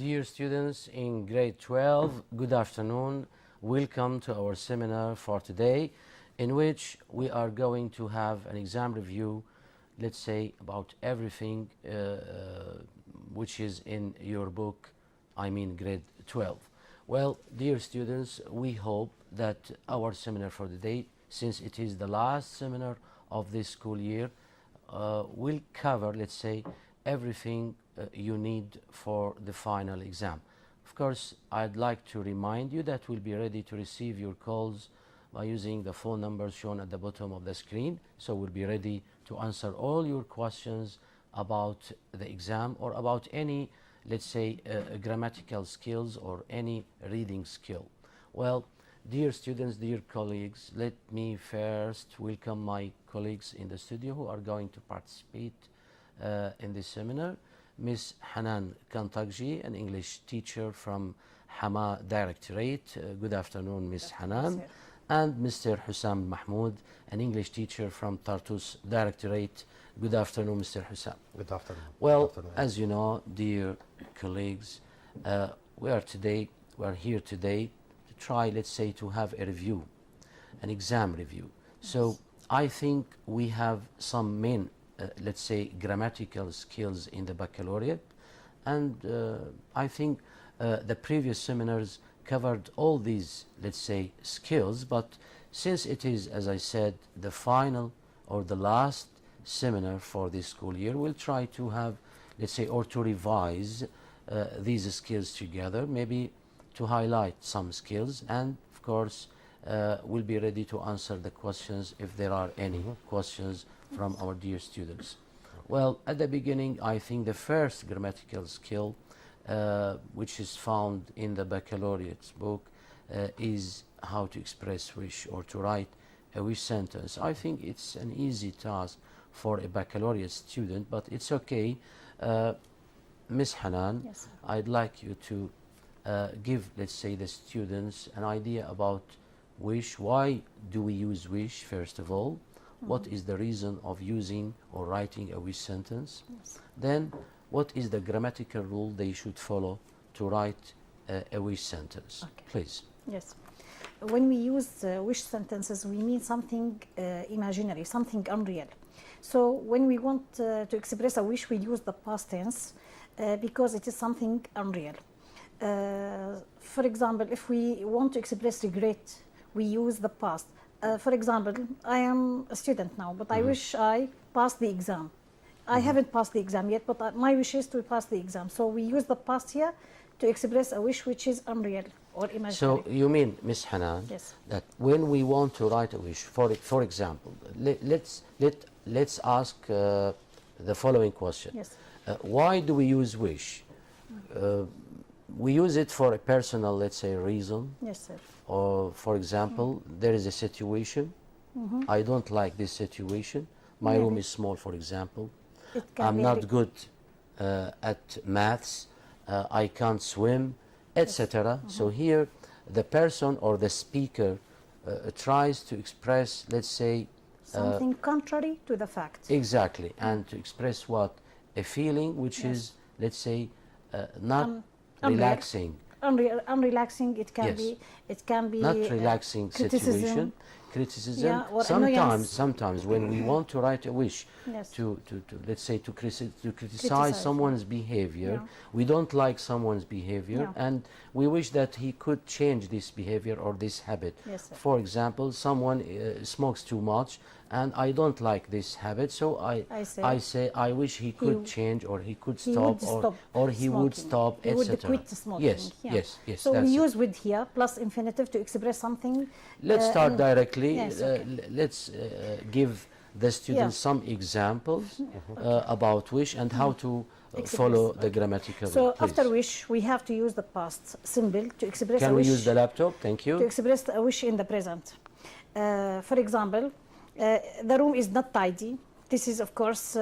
Dear students in grade 12, good afternoon. Welcome to our seminar for today, in which we are going to have an exam review, let's say, about everything which is in your book, I mean grade 12. Well, dear students, we hope that our seminar for the day, since it is the last seminar of this school year, will cover, let's say, everything you need for the final exam. Of course, I'd like to remind you that we'll be ready to receive your calls by using the phone numbers shown at the bottom of the screen. So we'll be ready to answer all your questions about the exam or about any, let's say, grammatical skills or any reading skill. Well, dear students, dear colleagues, let me first welcome my colleagues in the studio who are going to participate in this seminar. Miss Hanan Kantagji, an English teacher from Hama Directorate. Good afternoon, Miss Hanan. And Mr. Hussam Mahmoud, an English teacher from Tartus Directorate. Good afternoon, Mr. Hussam. Good afternoon. Well, Good afternoon. as you know, dear colleagues, we are here today to try, let's say, to have a review, an exam review. So I think we have some main let's say, grammatical skills in the baccalaureate, and I think the previous seminars covered all these, let's say, skills, but since it is, as I said, the final or the last seminar for this school year, we'll try to have, let's say, or to revise these skills together, maybe to highlight some skills, and of course we'll be ready to answer the questions if there are any questions from our dear students. Well, at the beginning, I think the first grammatical skill which is found in the baccalaureate's book is how to express wish or to write a wish sentence. I think it's an easy task for a baccalaureate student, but it's okay. Miss Hanan, yes, I'd like you to give, let's say, the students an idea about wish. Why do we use wish, first of all? What is the reason of using or writing a wish sentence? yes. Then, what is the grammatical rule they should follow to write a wish sentence? Okay. Please. Yes. When we use wish sentences, we mean something imaginary, something unreal. So when we want to express a wish, we use the past tense because it is something unreal. For example, if we want to express regret, we use the past. For example, I am a student now, but I wish I passed the exam. I haven't passed the exam yet, but my wish is to pass the exam. So we use the past here to express a wish which is unreal or imaginary. So you mean, Miss Hanan, Yes. that when we want to write a wish, for example, let's ask the following question. Yes. Why do we use wish? We use it for a personal, let's say, reason. Yes, sir. Or, for example, there is a situation. I don't like this situation. My Maybe. room is small, for example. It can I'm be not good at maths. I can't swim, etc. So here, the person or the speaker tries to express, let's say, something contrary to the fact. exactly, and to express what? A feeling which Yes. is, let's say, not unreal. relaxing. Unrelaxing. It can Yes. be. It can be Not relaxing criticism. situation, criticism. Yeah, or annoyance. Sometimes when we want to write a wish Yes. to let's say to criticize Criticize, someone's behavior, Yeah. we don't like someone's behavior, Yeah. and we wish that he could change this behavior or this habit. Yes, sir. For example, someone smokes too much, and I don't like this habit, so I say I wish he could change, or he could He stop, would stop or he would smoking. stop, He would etc. quit smoking. Yes, yeah. yes. So we that's it. use with here plus infinitive to express something. Let's start and- directly. Yes, okay. Let's give the students some examples about wish and how to follow the grammatical So rule, please. after wish, we have to use the past symbol to express Can a we wish. use the laptop? Thank To you. express a wish in the present. For example, the room is not tidy. This is, of course,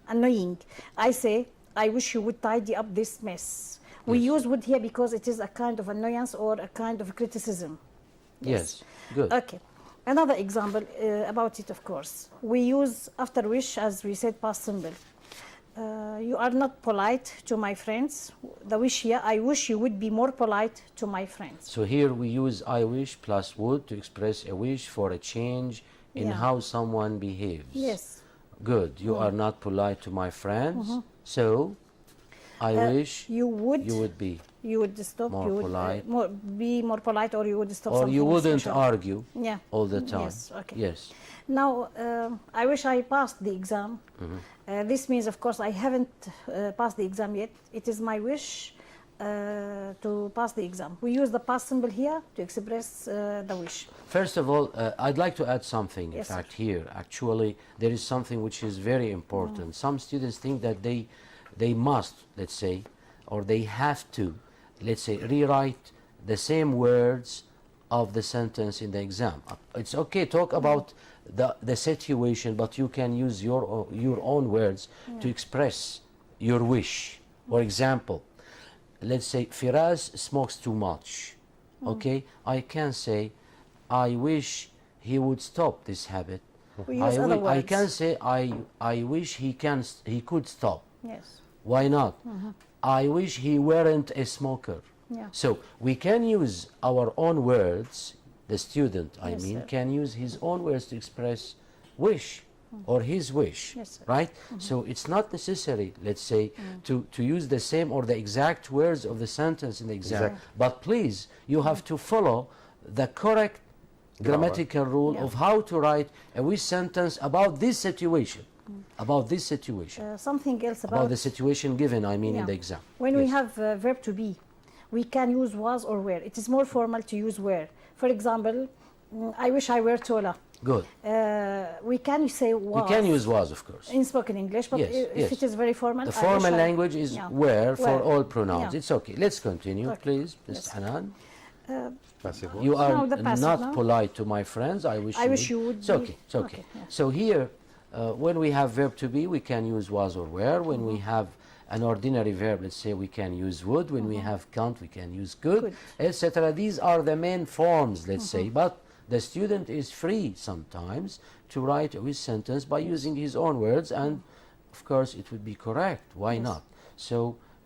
annoying. I say, I wish you would tidy up this mess. We use would here because it is a kind of annoyance or a kind of criticism. Yes, good. Okay. Another example about it, of course. We use after wish, as we said, past symbol. You are not polite to my friends. The wish here, I wish you would be more polite to my friends. So here we use I wish plus would to express a wish for a change in Yeah. how someone behaves. Yes. Good. You are not polite to my friends. So I wish You would. you would be. You would stop. More you would polite. be more polite, or you would stop. Or something you wouldn't special. argue Yeah. all the time. Yes. Okay. Yes. Now, I wish I passed the exam. This means, of course, I haven't passed the exam yet. It is my wish to pass the exam. We use the past symbol here to express the wish. First of all, I'd like to add something. Yes, In fact, here, actually, there is something which is very important. Some students think that they must, let's say, or they have to, let's say, rewrite the same words of the sentence in the exam. It's okay, talk about the situation, but you can use your own words to express your wish. For example, let's say Firas smokes too much. Okay, I can say, I wish he would stop this habit. We use other I words. can say, I wish he could stop. Yes. Why not? I wish he weren't a smoker. Yeah. So we can use our own words. The student, I Yes, mean, sir. can use his own words to express wish or his wish, Yes, sir. right? So it's not necessary, let's say, to use the same or the exact words of the sentence in the exam. Exact. But please, you have to follow the correct grammatical rule Yeah. of how to write a wish sentence about this situation. About this situation. Something else About the situation given, I mean, in Yeah. the exam. When we Yes. have verb to be, we can use was or were. It is more formal to use were. For example, I wish I were taller. Good. We can say was. We can use was, of course. in spoken English, but Yes, if yes. it is very formal, The I wish formal I- language is Yeah. where for Where. all pronouns. Yeah. It's okay. Let's continue, Okay. please, Ms. Yes. Hanan. Passive voice. You are Now the passive, not no? polite to my friends. I wish you would It's be. okay. It's okay. Okay, yeah. So here, when we have verb to be, we can use was or were. When we have an ordinary verb, let's say, we can use would. When we have count, we can use could, Could. etc. These are the main forms, let's say. But the student is free sometimes to write a wish sentence by using his own words, and of course it would be correct. Why Yes. not? So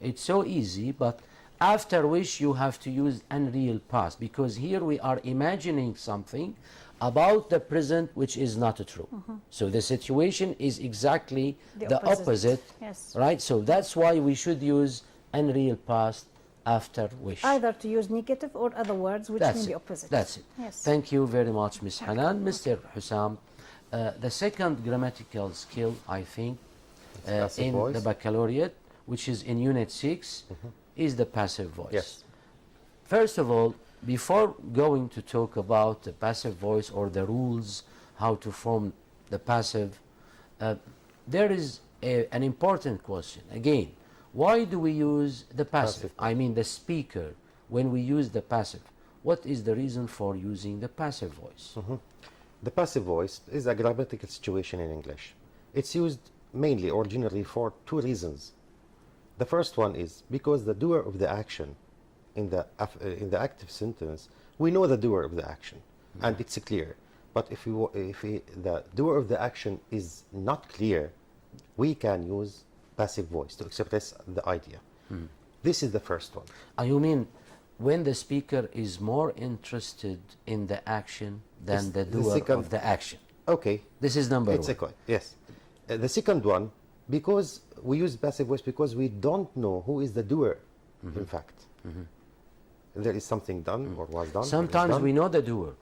it's so easy, but after wish you have to use unreal past, because here we are imagining something about the present which is not true. So the situation is exactly the opposite, Yes. right? So that's why we should use unreal past after wish. Either to use negative or other words which That's mean it. the opposite. That's it. Yes. Thank you very much, Ms. Hanan. Mr. Hussam, the second grammatical skill, I think, passive in voice. the baccalaureate, which is in Unit 6, is the passive voice. Yes. First of all, before going to talk about the passive voice or the rules, how to form the passive, there is an important question. Again, why do we use the passive? Passive. I mean the speaker, when we use the passive. What is the reason for using the passive voice? The passive voice is a grammatical situation in English. It's used mainly or generally for two reasons. The first one is because the doer of the action in the active sentence, we know the doer of the action, and it's clear. But if the doer of the action is not clear, we can use passive voice to express the idea. This is the first one. You mean when the speaker is more interested in the action than the doer of the action? Okay. This is number It's one. a yes. The second one, because we use passive voice because we don't know who is the doer, in fact. There is something done or was done. or is Sometimes done. we know the doer,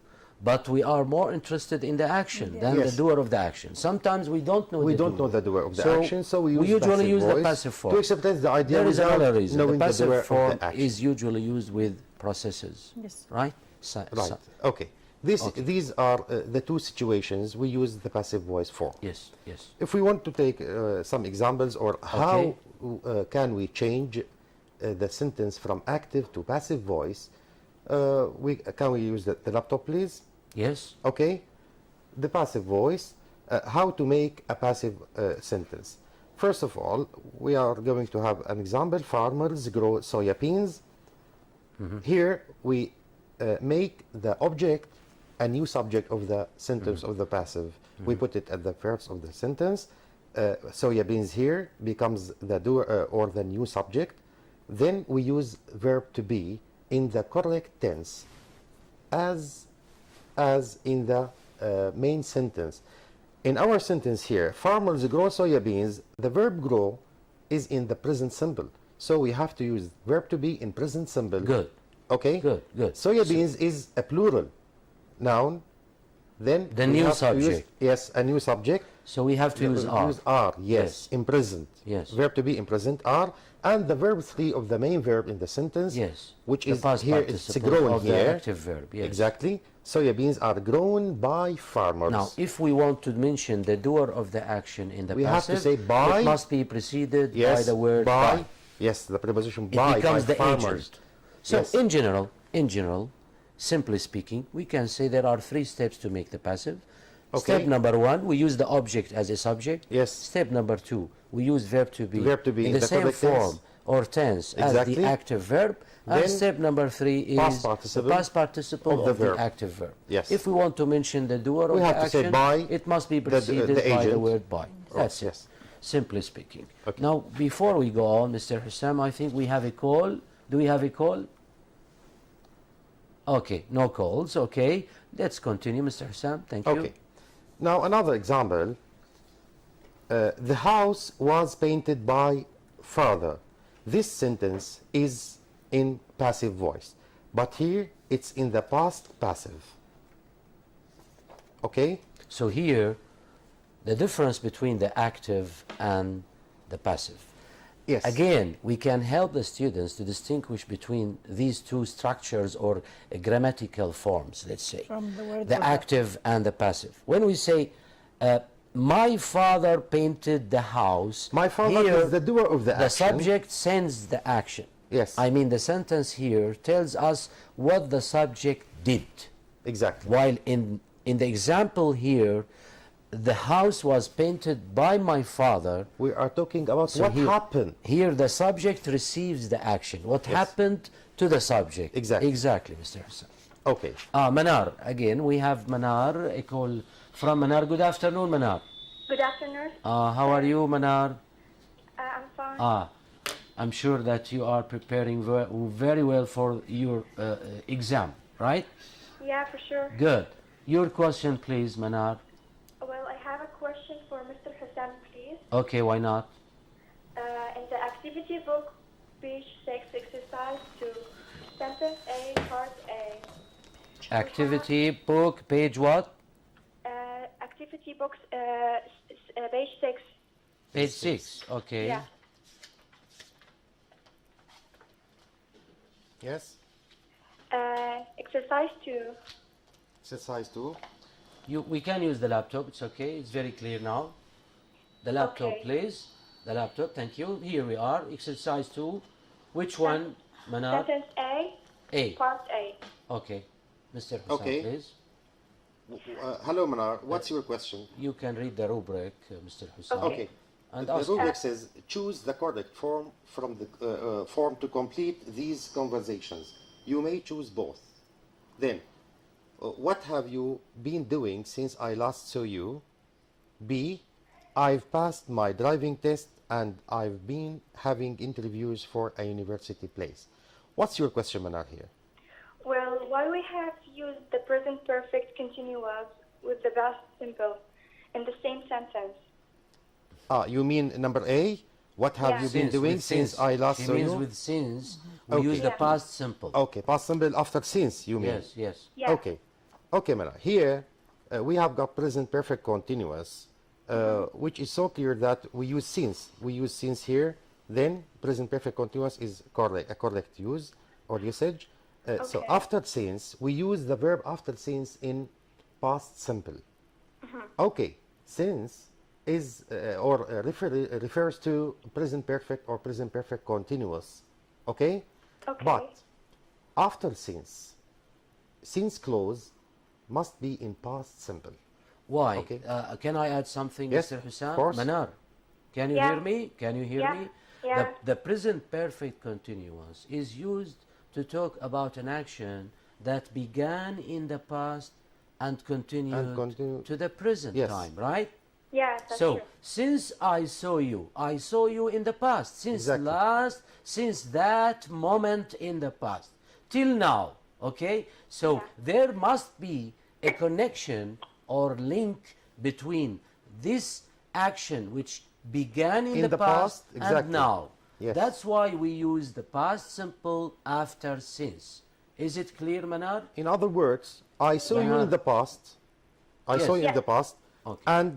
but we are more interested in the action than Yes. the doer of the action. Sometimes we don't know We the don't doer. know the doer of the So action, so we usually passive use the voice passive form. to express the idea There is without another reason. The knowing the passive doer form of the action. is usually used with processes, Yes. right? Right. Okay. These are the two situations we use the passive voice for. Yes, yes. If we want to take some examples or how can we change the sentence from active to passive voice, can we use the laptop, please? Yes. Okay. The passive voice, how to make a passive sentence. First of all, we are going to have an example. Farmers grow soya beans. Here we make the object a new subject of the sentence of the passive. We put it at the first of the sentence, soya beans here becomes the doer or the new subject. Then we use verb to be in the correct tense as in the main sentence. In our sentence here, farmers grow soya beans, the verb grow is in the present simple. So we have to use verb to be in present simple. Good. Okay? Good, good. Soya beans is a plural noun. Then The we new have to use- subject. yes, a new subject. So we have to use are. Use are, yes, in present. Yes. Verb to be in present are, and the verb 3 of the main verb in the sentence. Yes. Which The is past here, it's participle grown of the here. active verb, yes. Exactly. Soya beans are grown by farmers. Now, if we want to mention the doer of the action in the We have to passive, say by. it must be preceded yes, by the word by. Yes, the preposition It by becomes the farmers. agent. So Yes. in general, simply speaking, we can say there are 3 steps to make the passive. Okay. Step number 1, we use the object as a subject. Yes. Step number 2, we use verb to be, Verb to be in in the the same correct tense. form or tense as Exactly. the active verb. And Then step number 3 is past the participle past participle of of the the verb. active verb. Yes. If we want to mention the doer We of have the to say action, by it must be the preceded by the agent. word by. That's it. Yes. Simply speaking. Okay. Now, before we go on, Mr. Hussam, I think we have a call. Do we have a call? Okay, no calls. Okay, let's continue, Mr. Hussam. Thank you. Okay. Now another example. The house was painted by father. This sentence is in passive voice, but here it's in the past passive. Okay? So here, the difference between the active and the passive. Yes. Again, we can help the students to distinguish between these 2 structures or grammatical forms, let's say. From the word the verb. active and the passive. When we say, my father painted the house, My father here, is the doer of the the action. subject sends the action. Yes. I mean, the sentence here tells us what the subject did. Exactly. While in the example here, the house was painted by my father. We are talking about So what here, happened. Here, the subject receives the action. What happened to the subject? Exactly. Exactly, Mr. Hassan. Okay. Manar. Again, we have Manar. A call from Manar. Good afternoon, Manar. Good afternoon. How are you, Manar? I'm fine. I'm sure that you are preparing very well for your exam, right? Yeah, for sure. Good. Your question, please, Manar. Well, I have a question for Mr. Hassan, please. Okay, why not? In the activity book, page 6, exercise 2, sentence A, part A. Activity book, page what? Activity books, page 6. Page 6. Okay. Yeah. Yes. Exercise 2. Exercise 2. We can use the laptop. It's okay. It's very clear now. The laptop, Okay. please. The laptop. Thank you. Here we are. Exercise 2. Which one, Manar? Sentence A, A. part A. Okay. Mr. Hassan, Okay. please. Hello, Manar. What's your question? You can read the rubric, Mr. Hassan. Okay. And The ask rubric says choose the correct form from the form to complete these conversations. You may choose both. Then, what have you been doing since I last saw you? B. I've passed my driving test and I've been having interviews for a university place. What's your question, Manar, here? Well, why we have used the present perfect continuous with the past simple in the same sentence? You mean number A? What have Yeah. you been doing with since I last She saw means you? with since. We Okay. use the Yeah. past simple. Okay, past simple after since, you mean? Yes, yes. Yeah. Okay. Okay, Mara. Here we have got present perfect continuous, which is so clear that we use since. We use since here, then present perfect continuous is correct, a correct use or usage. So Okay. after since, we use the verb after since in past simple. Okay, since is refers to present perfect or present perfect continuous. Okay? Okay. But after since clause must be in past simple. Why? Okay. Can I add something, Yes, Mr. Hussam? of course. Manar, can you Yeah. hear me? Can you hear Yeah. me? Yeah. The present perfect continuous is used to talk about an action that began in the past and continued continue- to the present Yes. time, right? Yes, that's So true. since I saw you in the past, Exactly. since that moment in the past till now, okay? So Yeah. there must be a connection or link between this action which began in the past and exactly. now. Yes. That's why we use the past simple after since. Is it clear, Manar? In other words, I saw you Yeah. in the past. I saw Yes. you in the past, Okay. and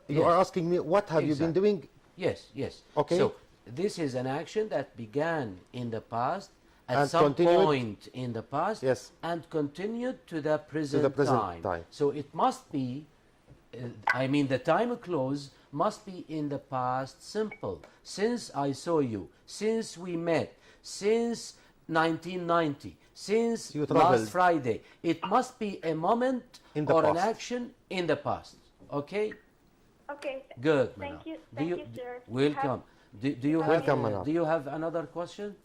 you Yes. are asking me what have you been Exactly. doing? Yes, yes. Okay. So this is an action that began in the past, at And some continued- point in the past, Yes. and continued to the present, present time. So it must be, I mean, the time clause must be in the past simple. Since I saw you, since we met, since 1990, since You last traveled. Friday, it must be a moment In the or an past. action in the past. Okay? Okay. Good, Thank Manar. you. Do Thank you, sir. Welcome. Do you have Welcome, Manar. do you have another question?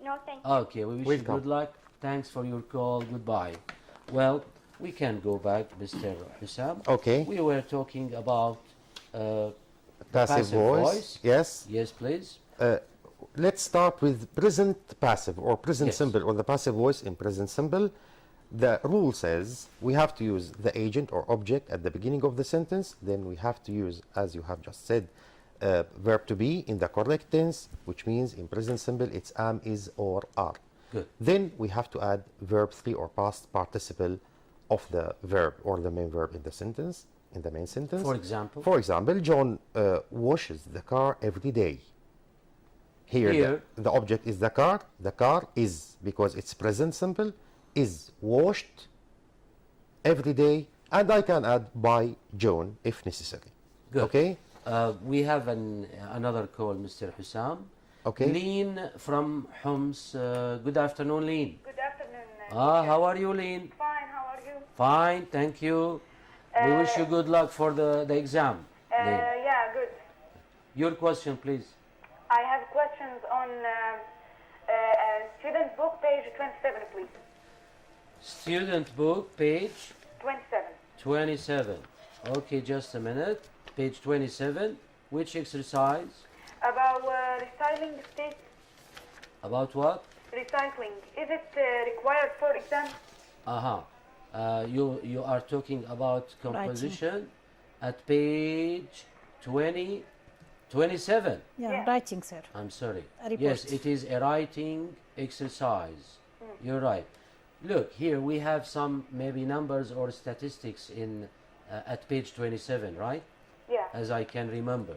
No, thank you. Okay, we wish Welcome. you good luck. Thanks for your call. Goodbye. Well, we can go back, Mr. Hussam. Okay. We were talking about Passive voice. Yes. Yes, please. Let's start with present passive or present Yes. simple or the passive voice in present simple. The rule says we have to use the agent or object at the beginning of the sentence. Then we have to use, as you have just said, verb to be in the correct tense, which means in present simple it's am, is, or are. Good. Then we have to add verb 3 or past participle of the verb or the main verb in the sentence, in the main sentence. For example? For example, John washes the car every day. Here, Here. the object is the car. The car is, because it's present simple, is washed every day, and I can add by John if necessary. Good. Okay? We have another call, Mr. Hussam. Okay. Leen from Homs. Good afternoon, Leen. Good afternoon. How are you, Leen? Fine, how are you? Fine, thank you. We wish you good luck for the exam. Leen. Yeah, good. Your question, please. I have questions on student book, page 27, please. Student book, page 27. 27. Okay, just a minute. Page 27. Which exercise? About recycling state, About what? recycling. Is it required for exam? You are talking about composition at page 27. Yeah, Yeah. writing, sir. I'm sorry. A report. Yes, it is a writing exercise. You're right. Look, here we have some maybe numbers or statistics in at page 27, right? Yeah. As I can remember.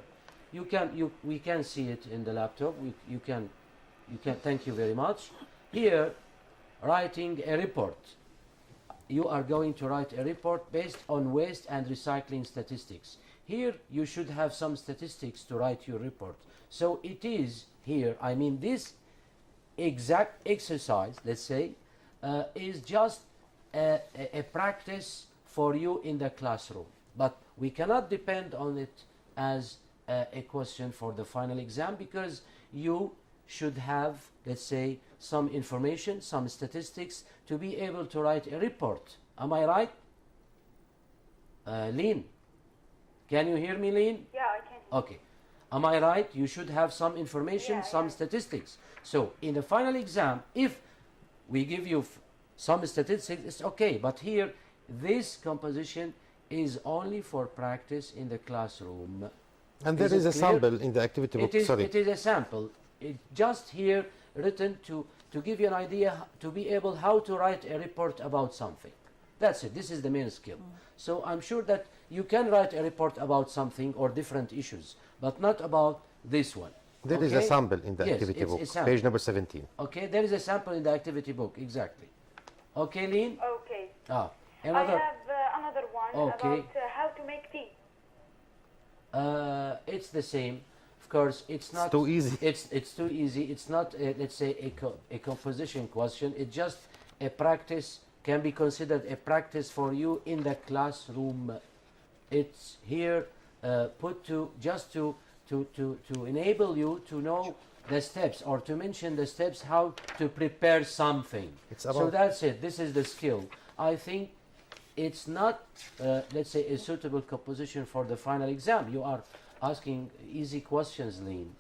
We can see it in the laptop. You can thank you very much. Here, writing a report. You are going to write a report based on waste and recycling statistics. Here you should have some statistics to write your report. So it is here, I mean this exact exercise, let's say, is just a practice for you in the classroom. But we cannot depend on it as a question for the final exam, because you should have, let's say, some information, some statistics to be able to write a report. Am I right? Leen, can you hear me, Leen? Yeah, I can. Okay. Am I right? You should have some information, Yeah, some yeah. statistics. So in the final exam, if we give you some statistics, it's okay. But here, this composition is only for practice in the classroom. And there Is is it a clear? sample in the activity book. Sorry. It is a sample. It just here written to give you an idea, to be able how to write a report about something. That's it. This is the main skill. So I'm sure that you can write a report about something or different issues, but not about this one. There is a Okay? sample in the Yes, activity it's a book, sample. page number 17. Okay, there is a sample in the activity book, exactly. Okay, Leen? Okay. Ah, I another. have another one Okay. about how to make tea. It's the same. Of course, it's not too easy. It's too easy. It's not let's say a composition question. It's just a practice, can be considered a practice for you in the classroom. It's here put to just to enable you to know the steps, or to mention the steps how to prepare something. It's So about- that's it. This is the skill. I think it's not, let's say, a suitable composition for the final exam. You are asking easy questions, Lean.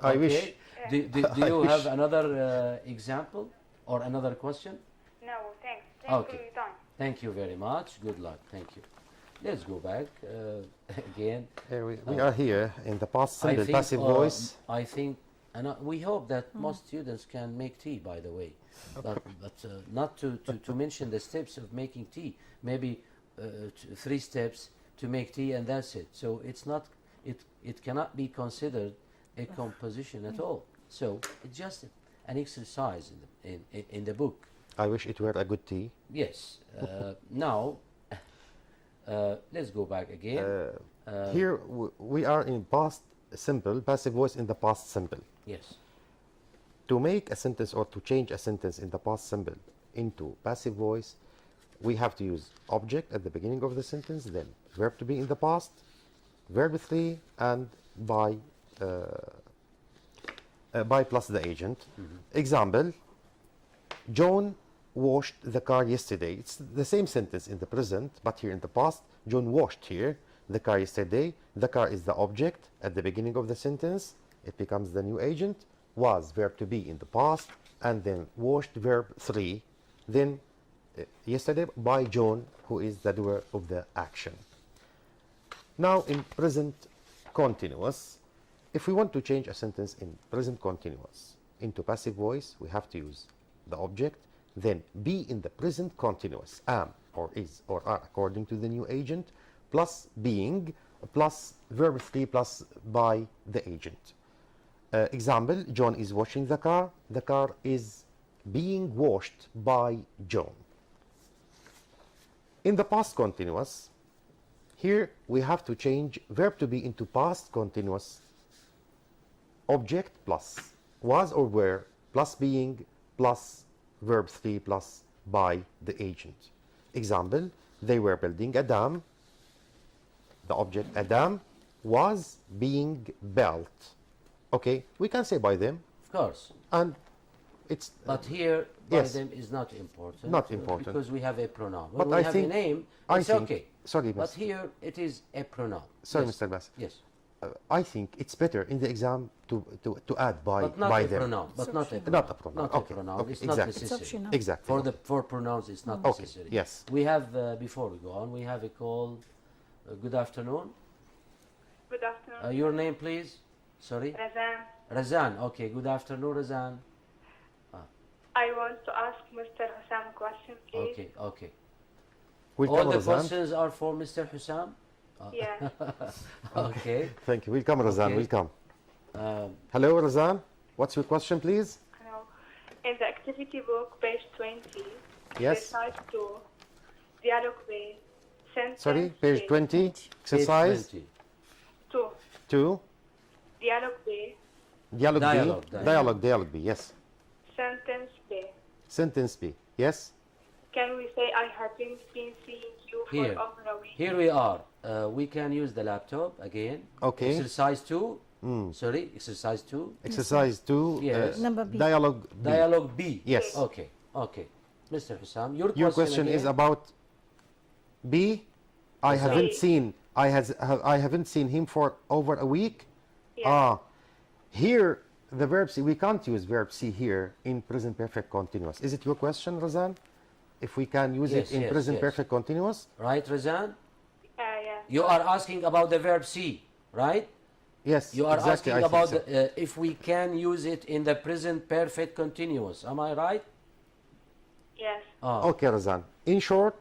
I wish. Do you have another example or another question? No, thanks. Thanks Okay. for your time. Thank you very much. Good luck. Thank you. Let's go back again. Here we are here in the past I simple think, passive voice. I think, and we hope that most students can make tea, by the way, but not to mention the steps of making tea. Maybe 3 steps to make tea, and that's it. So it's not, it cannot be considered a composition at all. So it's just an exercise in the book. I wish it were a good tea. Yes. Now, let's go back again. Here we are in past simple, passive voice in the past simple. Yes. To make a sentence or to change a sentence in the past simple into passive voice, we have to use object at the beginning of the sentence, then verb to be in the past, verb 3, and by plus the agent. Example, John washed the car yesterday. It's the same sentence in the present, but here in the past. John washed here the car yesterday. The car is the object at the beginning of the sentence. It becomes the new agent. Was verb to be in the past, and then washed verb 3. Then yesterday by John, who is the doer of the action. Now in present continuous, if we want to change a sentence in present continuous into passive voice, we have to use the object, then be in the present continuous, am or is or are according to the new agent, plus being, plus verb 3 plus by the agent. Example, John is washing the car. The car is being washed by John. In the past continuous, here we have to change verb to be into past continuous, object plus was or were plus being plus verb 3 plus by the agent. Example, they were building a dam. The object a dam was being built. Okay, we can say by them, Of course. and it's But here, by yes. them is not important. Not important. Because we have a pronoun. But When we I have think- a name, I it's think- okay. sorry, But Mr. here, it is a pronoun. Sorry, Yes. Mr. Bass. Yes. I think it's better in the exam to add But not by a them. pronoun. But not a Not pronoun. a pronoun. Not Okay, a pronoun. okay, It's not exactly. It's necessary. optional. Exactly. For pronouns, it's not Okay, necessary. yes. We have, before we go on, we have a call. Good afternoon. Good afternoon. Your name, please? Sorry? Razan. Razan. Okay, good afternoon, Razan. I want to ask Mr. Hussam a question, please. Okay, okay. Welcome, All the Razan. questions are for Mr. Hussam? Yeah. Okay. Thank you. Welcome, Razan. Okay. Welcome. Um, Hello, Razan. What's your question, please? Hello. In the activity book, page 20, Yes. exercise 2, dialogue B, sentence Sorry, page B, 20, page exercise 20. 2, 2, dialogue B, dialogue Dialogue, B. dialogue. Dialogue B, yes. sentence B. Sentence B, yes. Can we say I have been seeing you for Here. over a week? Here we are. We can use the laptop again. Okay. Exercise 2. Sorry, exercise 2. Exercise 2, Yes. Number B. dialogue B. Dialogue B. Yes. Okay, okay. Mr. Hussam, Your question is again? about B. I Yes, sir. haven't B. seen. I haven't seen him for over a week. Yeah. Ah, here the verb C. We can't use verb C here in present perfect continuous. Is it your question, Razan? If we can use Yes, it in yes, present yes. perfect continuous? Right, Razan? Yeah. You are asking about the verb C, right? Yes. You are exactly, asking I think about so. if we can use it in the present perfect continuous. Am I right? Yes. Ah, Okay, Razan. In short,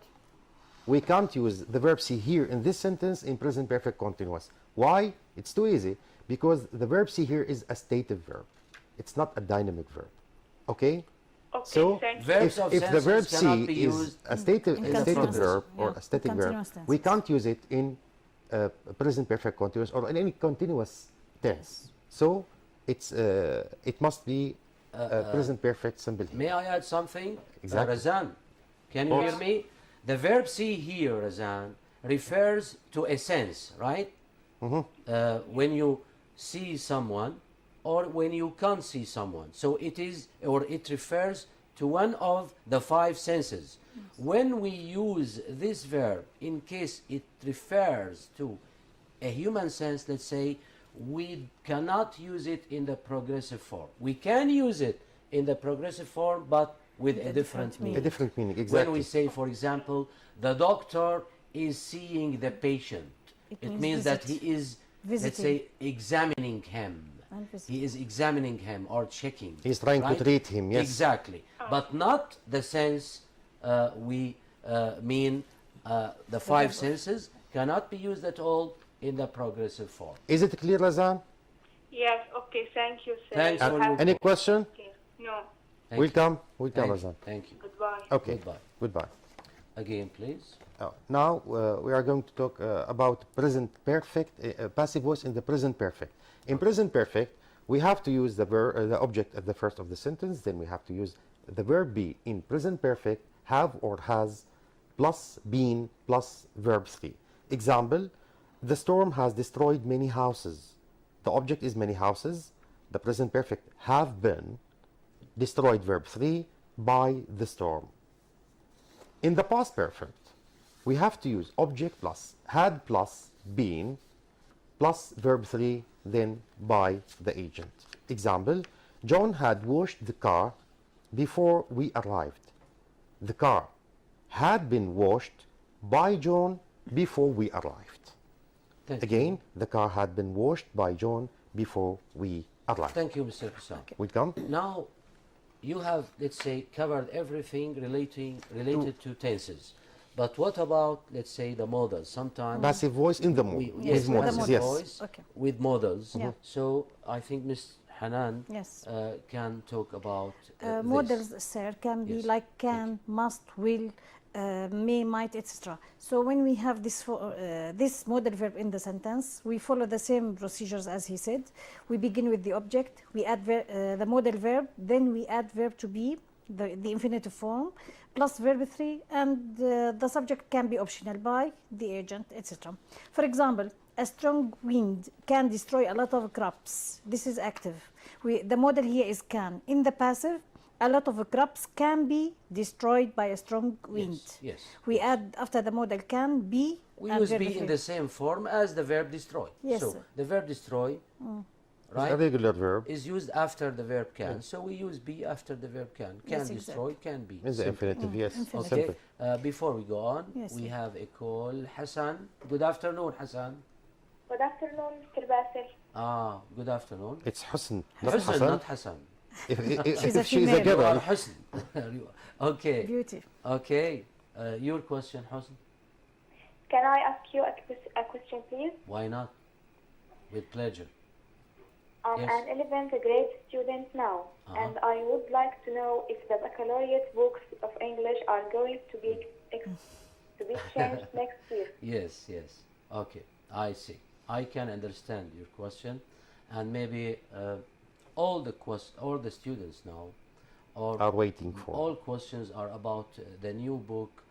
we can't use the verb C here in this sentence in present perfect continuous. Why? It's too easy. Because the verb C here is a stative verb. It's not a dynamic verb. Okay? Okay, So, thank you. Verbs of if the verb senses cannot C be is used a stative, in a stative continuous verb or yeah, a static verb, continuous tenses. we can't use it in present perfect continuous or in any continuous tense. So, it must be present perfect simple here. May I add something? Exactly. Razan, can you Of hear course. me? The verb see here, Razan, refers to a sense, right? When you see someone or when you can't see someone. So it is, or it refers to one of the 5 senses. when we use this verb, in case it refers to a human sense, let's say, we cannot use it in the progressive form. We can use it in the progressive form, but with a different meaning. A different meaning, exactly. When we say, for example, the doctor is seeing the patient, it means that he is, let's say, examining him. He is examining him or checking. He's trying to treat him, yes. Exactly. But not the sense we mean the five senses cannot be used at all in the progressive form. Is it clear, Razan? Yes, okay, thank you, sir. Thanks for your- Any question? Okay. No, Thank Welcome. you. Welcome, Thank you. Razan. Thank you. goodbye. Okay. Goodbye. Goodbye. Again, please. Now we are going to talk about present perfect, passive voice in the present perfect. In present perfect, we have to use the object at the first of the sentence. Then we have to use the verb be in present perfect, have or has, plus been plus verb 3. Example: the storm has destroyed many houses. The object is many houses. The present perfect have been destroyed, verb 3, by the storm. In the past perfect, we have to use object plus had plus been plus verb 3, then by the agent. Example: John had washed the car before we arrived. The car had been washed by John before we arrived. Thank you. Again, the car had been washed by John before we arrived. Thank you, Mr. Hussam. Welcome. Now, you have, let's say, covered everything related to tenses. But what about, let's say, the modals? Sometimes Passive voice in the mood. yes, With modals, passive yes. voice Okay. with modals. Yeah. So I think Ms. Hanan Yes. can talk about this. Models, sir, can be Yes. like can, must, will, may, might, etc. So when we have this model verb in the sentence, we follow the same procedures as he said. We begin with the object, we add the model verb, then we add verb to be, the infinitive form, plus verb 3, and the subject can be optional by the agent, etc. For example, a strong wind can destroy a lot of crops. This is active. The model here is can. In the passive, a lot of crops can be destroyed by a strong wind. Yes, yes. We add after the model can be. We and use verb be in three. the same form as the verb destroy. Yes, So sir. the verb destroy, It's a right, regular verb. is used after the verb can. So we use be after the verb can. Can Yes, destroy, can be. It's the Simple. infinitive, yes. infinitive. Okay. Simple. Before we go on, Yes, we sir. have a call. Hassan. Good afternoon, Hassan. Good afternoon, Mr. Basil. Good afternoon. It's Husn, not Husn, Hassan. not Hassan. She's a If she's a female. You are girl, Husn. Okay. Beauty. Okay. Your question, Husn. Can I ask you a question, please? Why not? With pleasure. I'm Yes. an 11th grade student now, and I would like to know if the baccalaureate books of English are going to be changed next year. Yes, yes. Okay, I see. I can understand your question, and maybe all the students now, or are waiting for. all questions are about the new book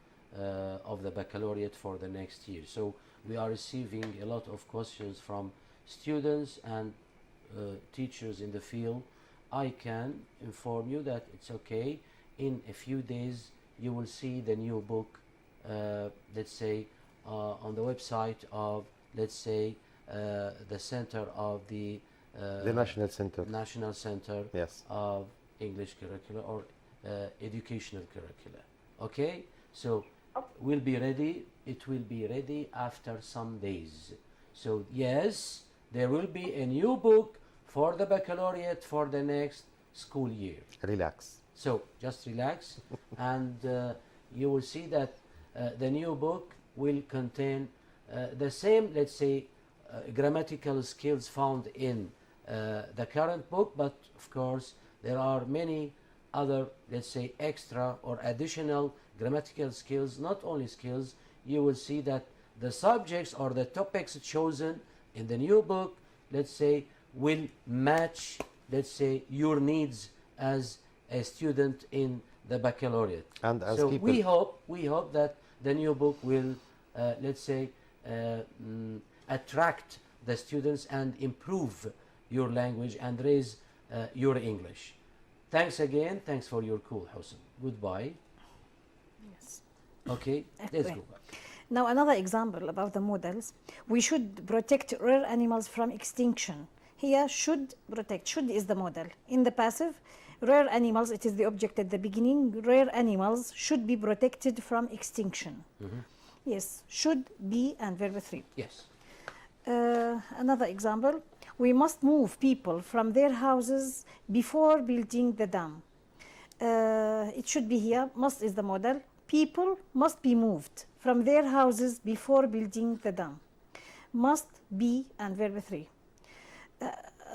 of the baccalaureate for the next year. So we are receiving a lot of questions from students and teachers in the field. I can inform you that it's okay. In a few days, you will see the new book, let's say, on the website of, let's say, the center of the The National Center. Yes. of English curricula or educational curricula. Okay, so we'll be ready. It will be ready after some days. So yes, there will be a new book for the baccalaureate for the next school year. Relax. So just relax, and you will see that the new book will contain the same, let's say, grammatical skills found in the current book, but of course there are many other, let's say, extra or additional grammatical skills. Not only skills, you will see that the subjects or the topics chosen in the new book, let's say, will match, let's say, your needs as a student in the baccalaureate. And as so people, we hope that the new book will, let's say, attract the students and improve your language and raise your English. Thanks again. Thanks for your call, Hossein. Goodbye. Yes. Okay, let's go back. Now another example about the modals. We should protect rare animals from extinction. Here, should protect. Should is the modal. In the passive, rare animals, it is the object at the beginning. Rare animals should be protected from extinction. Yes, should be and verb 3. Yes. Another example. We must move people from their houses before building the dam. It should be here. Must is the modal. People must be moved from their houses before building the dam. Must be and verb 3.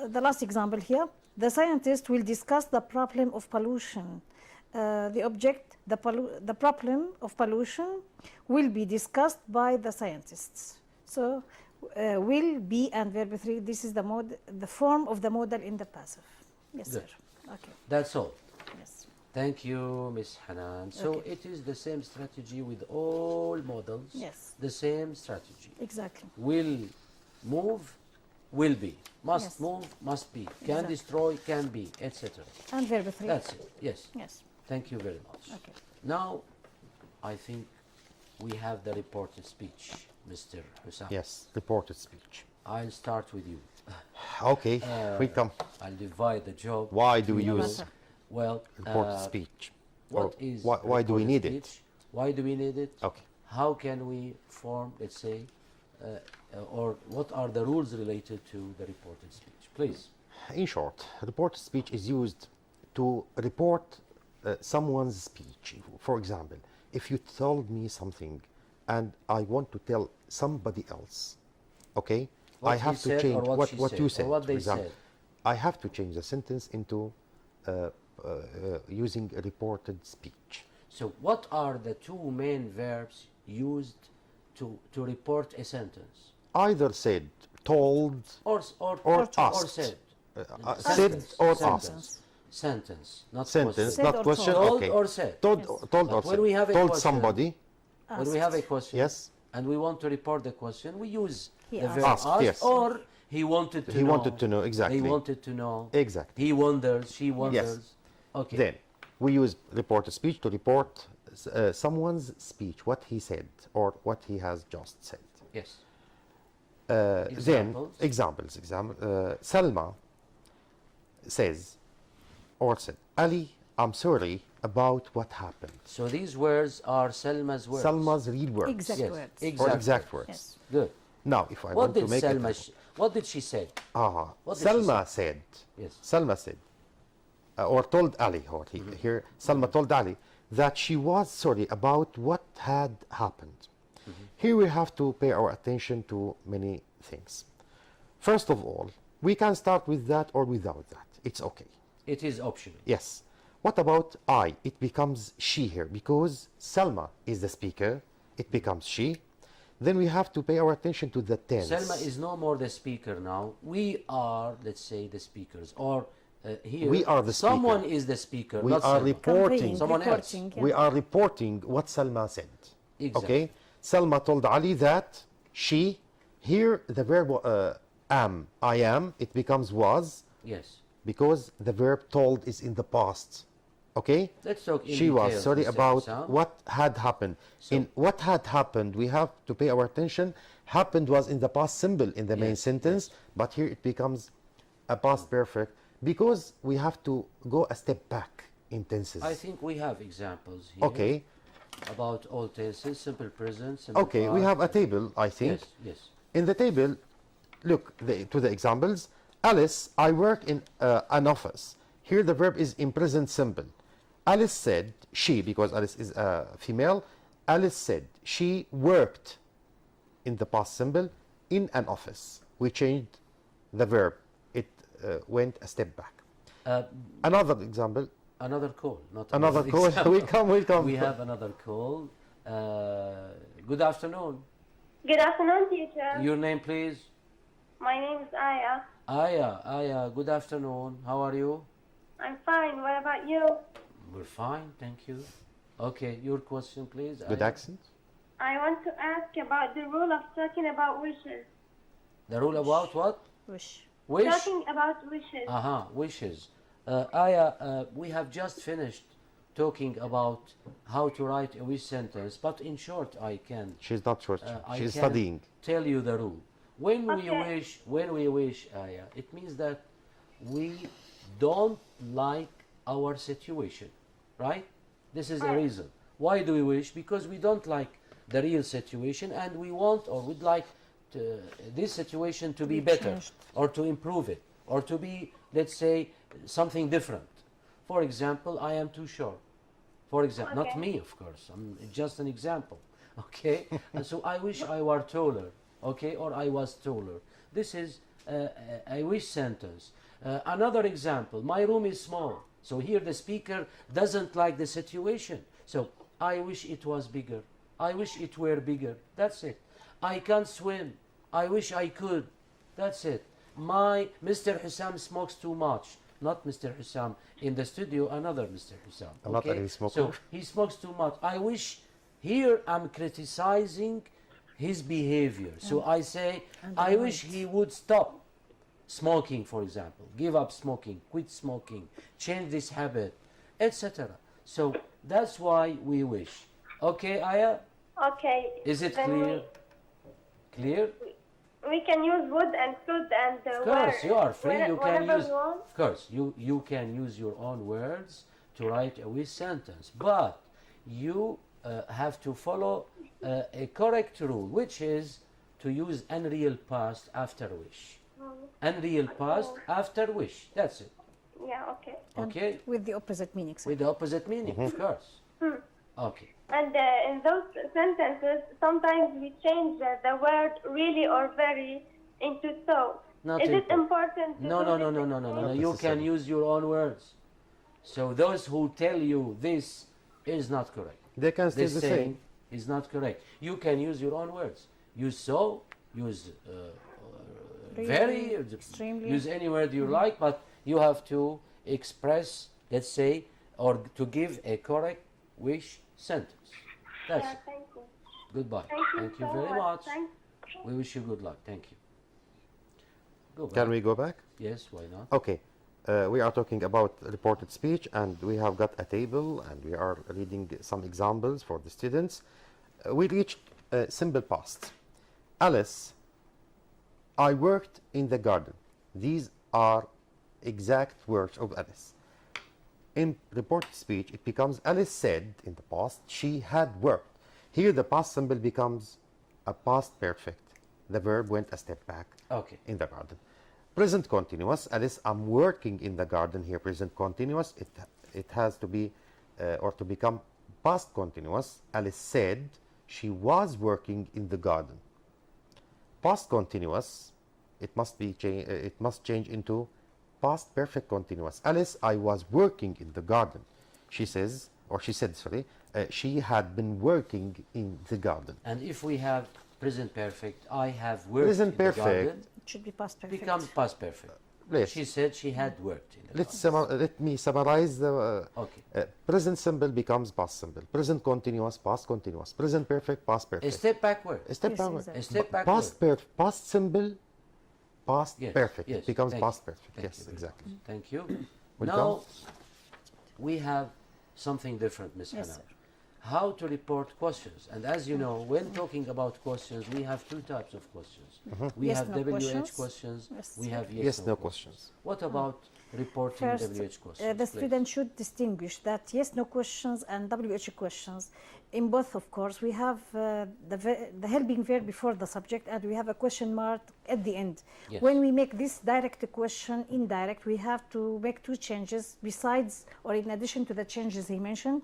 The last example here. The scientist will discuss the problem of pollution. The object, the problem of pollution will be discussed by the scientists. So, will be and verb 3. This is the form of the modal in the passive. Yes, Good. sir. Okay. That's all. Yes. Thank you, Miss Hanan. So Okay. it is the same strategy with all models. Yes. The same strategy. Exactly. Will move, will be. Must Yes. move, must be. Can Exactly. destroy, can be, etc. And verb 3. That's it. Yes. Yes. Thank you very much. Okay. Now, I think we have the reported speech, Mr. Hussam. Yes, reported speech. I'll start with you. Okay, we come. I'll divide the job. Why do we between use you. Well, reported speech? what Or is why do we reported need it? speech? Why do we need it? Okay. How can we form, let's say, or what are the rules related to the reported speech? Please. In short, reported speech is used to report someone's speech. For example, if you told me something and I want to tell somebody else, okay, What I he have to said change or what she what you said, said. or what for they example. said. I have to change the sentence into using a reported speech. So what are the two main verbs used to report a sentence? Either said, told, Or Or asked. asked. Said. said Sentence. or Sentence. asked. Sentence, not Sentence, question. Said not or question. told. Told Okay. or said. Told, Yes. told But or when said. we have a Told question- somebody. When we have a question, Yes. and we want to report the question, we use He the asked. verb Asked, asked, yes. or he wanted to He know. wanted to know, exactly. They wanted to know. Exactly. He wonders, she wonders. Okay. Then we use reported speech to report someone's speech, what he said or what he has just said. Yes. Then Examples. Salma says or said, Ali, I'm sorry about what happened. So these words are Selma's words. Salma's real words. Exact Yes. words. Exact Or exact words. words. Yes. Good. Now, if I What want did to make Selma? it... What did she say? What did she Salma said, Yes. Salma said, or told Ali, or here, Salma told Ali that she was sorry about what had happened. Here we have to pay our attention to many things. First of all, we can start with that or without that. It's okay. It is optional. Yes. What about I? It becomes she here because Salma is the speaker. It becomes she. Then we have to pay our attention to the tense. Selma is no more the speaker now. We are, let's say, the speakers. Or here, We are the speaker. someone is the speaker. We not are Selma. reporting. Conveying, Someone else. reporting, yeah. We are reporting what Salma said. Exactly. Okay? Salma told Ali that she, here the verb am, I am, it becomes was Yes. because the verb told is in the past. Okay? Let's talk in She was details, sorry Mr. about Hussam. what had happened. In what had happened, we have to pay our attention. Happened was in the past simple in the main Yes, sentence, but here it becomes a past perfect because we have to go a step back in tenses. I think we have examples here. Okay. About all tenses, simple present, simple Okay, we past. have a table, I think. Yes, yes. In the table, look to the examples. Alice, I work in an office. Here the verb is in present simple. Alice said, she, because Alice is a female, Alice said she worked in the past simple in an office. We changed the verb. It went a step back. Another example, Another call, not another call. example. we come. We have another call. Good afternoon. Good afternoon, teacher. Your name, please. My name is Aya. Aya, good afternoon. How are you? I'm fine. What about you? We're fine, thank you. Okay, your question, please. Good Aya. accent. I want to ask about the rule of talking about wishes. The rule about what? Wish. Wish? Talking about wishes. Wishes. Aya, we have just finished talking about how to write a wish sentence, but in short, I can. She's not short. I She's can studying. tell you the rule. When Okay. we wish, Aya, it means that we don't like our situation, right? This is a reason. Why do we wish? Because we don't like the real situation, and we want or would like this situation to be better, changed. or to improve it, or to be, let's say, something different. For example, I am too short. For example, not Okay. me, of course. I'm just an example. Okay, and so I wish I were taller. Okay, or I was taller. This is a wish sentence. Another example: my room is small. So here the speaker doesn't like the situation. So I wish it was bigger. I wish it were bigger. That's it. I can't swim. I wish I could. That's it. Mr. Hussam smokes too much. Not Mr. Hussam in the studio, another Mr. Hussam. I'm not any smoker. So he smokes too much. I wish, here I'm criticizing his behavior. So I say, I wish he would stop smoking, for example. Give up smoking, quit smoking, change this habit, etc. So that's why we wish. Okay, Aya? Okay. Is it Then clear? Clear? We can use would and could and Of course, you are free. You can whatever use. we want. Of course, you can use your own words to write a wish sentence, but you have to follow a correct rule, which is to use unreal past after wish. Unreal past after wish. That's it. Yeah, okay. Okay, With the opposite meaning. with the opposite meaning, of course. Okay. And in those sentences, sometimes we change the word really or very into so. Not Is it important. important to No, do no, no, this? no, no, no, no. Not You can necessary. use your own words. So those who tell you this is not correct. They can stay This the saying same. is not correct. You can use your own words. Use so, use Really, very, extremely. use any word you like, but you have to express, let's say, or to give a correct wish sentence. That's Yeah, it. thank you. Goodbye. Thank you so very much. Thank We wish you good luck. Thank you. Go back. Can we go back? Yes, why not? Okay. We are talking about reported speech, and we have got a table, and we are reading some examples for the students. We reached simple past. Alice, I worked in the garden. These are exact words of Alice. In reported speech, it becomes Alice said in the past she had worked. Here the past simple becomes a past perfect. The verb went a step back Okay. in the garden. Present continuous, Alice, I'm working in the garden. Here present continuous, it has to be or to become past continuous. Alice said she was working in the garden. Past continuous, it must change into past perfect continuous. Alice, I was working in the garden. She says, or she said, sorry, she had been working in the garden. And if we have present perfect, I have worked Present in the perfect. garden, It should be past perfect. becomes past perfect. Yes. She said she had worked in the Let's garden. let me summarize the Okay. present simple becomes past simple. Present continuous, past continuous. Present perfect, past A perfect. step backward. A step Yes, backward. exactly. A step backward. Past simple, past Yes, perfect. yes, It becomes thank past you. perfect. Thank Yes, you very exactly. much. Thank you. Welcome. Now we have something different, Ms. Yes, Hannah. sir. How to report questions. And as you know, when talking about questions, we have two types of questions. We Yes, have no WH questions. questions. Yes. We have Yes, yes, no questions. What about reporting First, WH questions? the please? student should distinguish that yes, no questions and WH questions. In both, of course, we have the helping verb before the subject, and we have a question mark at the end. Yes. When we make this direct question indirect, we have to make two changes besides or in addition to the changes he mentioned.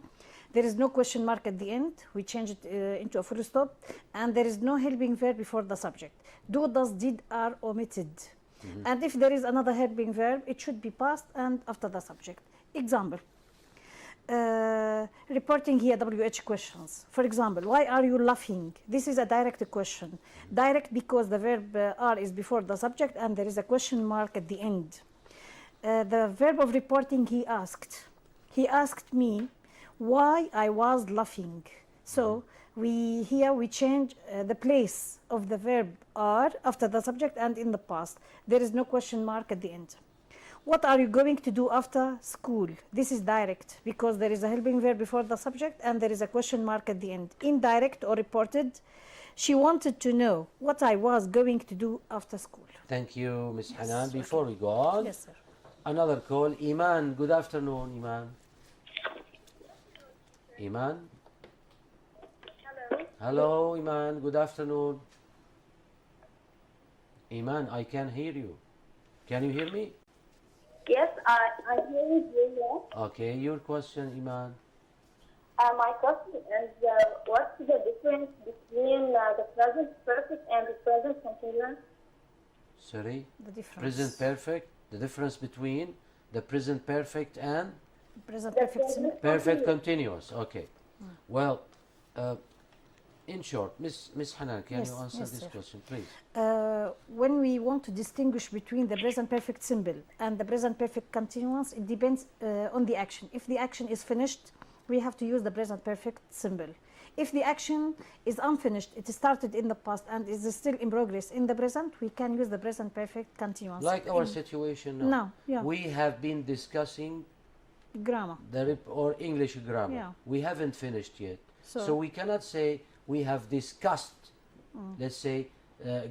There is no question mark at the end. We change it into a full stop, and there is no helping verb before the subject. Do, does, did are omitted. And if there is another helping verb, it should be past and after the subject. Example. Reporting here WH questions. For example, why are you laughing? This is a direct question. Direct because the verb are is before the subject and there is a question mark at the end. The verb of reporting, he asked. He asked me why I was laughing. So here we change the place of the verb are after the subject and in the past. There is no question mark at the end. What are you going to do after school? This is direct because there is a helping verb before the subject and there is a question mark at the end. Indirect or reported. She wanted to know what I was going to do after school. Thank you, Miss Yes, Hanan. okay. Before we go on, Yes, sir. another call. Iman, good afternoon, Iman. Iman? Hello. Hello, Iman. Good afternoon. Iman, I can hear you. Can you hear me? Yes, I hear you. Yes. Okay, your question, Iman. My question is, what's the difference between the present perfect and the present continuous? Sorry? The difference. Present perfect. The difference between the present perfect and Present The perfect simple. present perfect continuous. continuous. Okay. Well, in short, Miss Hanan, can Yes, you answer yes, this sir. question, please? When we want to distinguish between the present perfect simple and the present perfect continuous, it depends on the action. If the action is finished, we have to use the present perfect simple. If the action is unfinished, it started in the past and is still in progress in the present, we can use the present perfect continuous. Like our situation now. No, yeah. We have been discussing Grammar. or English grammar. Yeah. We haven't finished yet. So So- we cannot say we have discussed, let's say,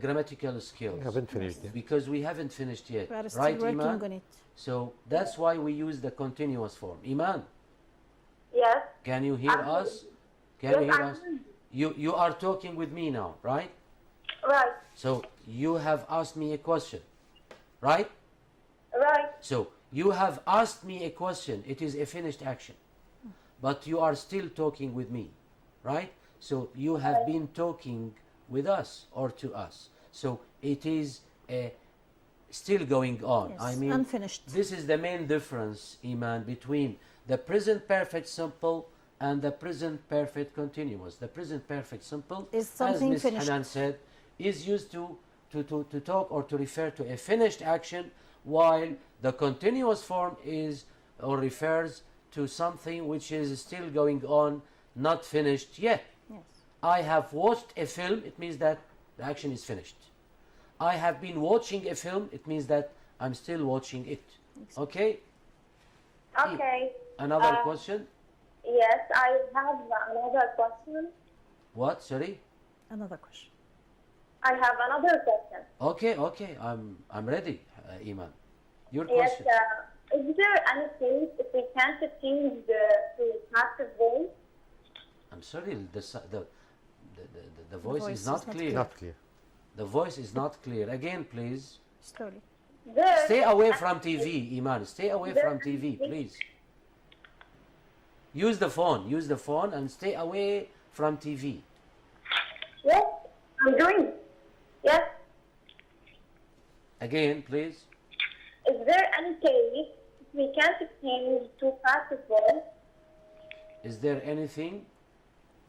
grammatical skills. We haven't finished yet. Because we haven't finished yet. We are still Right, working Iman? on it. So that's why we use the continuous form. Iman, Yes. can you hear us? Can Yes, you hear I us? can. You are talking with me now, right? Right. So you have asked me a question, right? Right. So you have asked me a question. It is a finished action. But you are still talking with me, right? So you have been talking with us or to us. So it is still going on. Yes, I mean, unfinished. this is the main difference, Iman, between the present perfect simple and the present perfect continuous. The present perfect simple, Is as something Ms. finished. Hanan said, is used to talk or to refer to a finished action, while the continuous form is or refers to something which is still going on, not finished yet. Yes. I have watched a film, it means that the action is finished. I have been watching a film, it means that I'm still watching it. Okay? Okay. Another question? Yes, I have another question. What? Sorry? Another question. I have another question. Okay, I'm ready, Iman. Your Yes, question. is there any case if we can't change to passive voice? I'm sorry, the voice is not clear. Not clear. The voice is not clear. Again, please. Slowly. There, Stay away from TV, Iman. Stay away from TV, please. Use the phone and stay away from TV. Yes, I'm doing. Yes. Again, please. Is there any case if we can't change to passive voice? Is there anything?